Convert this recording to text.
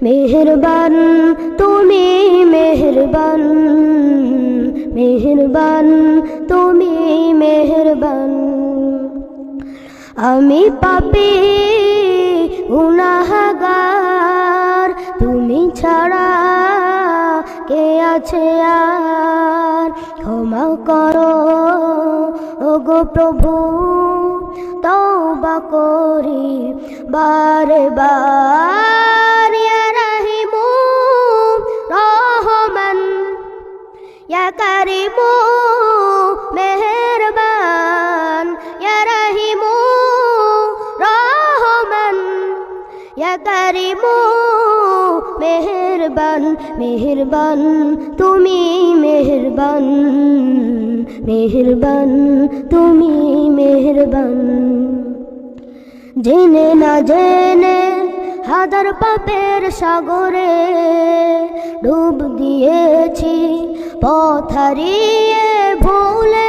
মেহেরবান তুমি মেহেরবান, মেহেরবান তুমি মেহেরবান। আমি পাপী গুনাহগার, তুমি ছাড়া কে আছে আর। ক্ষমা করো ওগো প্রভু, তওবা করি বারে বার। ইয়া রাহিমু রহমান, ইয়া কারিমু মেহেরবান, ইয়া রাহিমু রহমান, ইয়া কারিমু মেহেরবান। মেহেরবান তুমি মেহেরবান, মেহেরবান তুমি মেহেরবান। জেনে না জেনে হাজার পাপের সাগরে ডুব দিয়েছি, পথ হারিয়ে ভুলে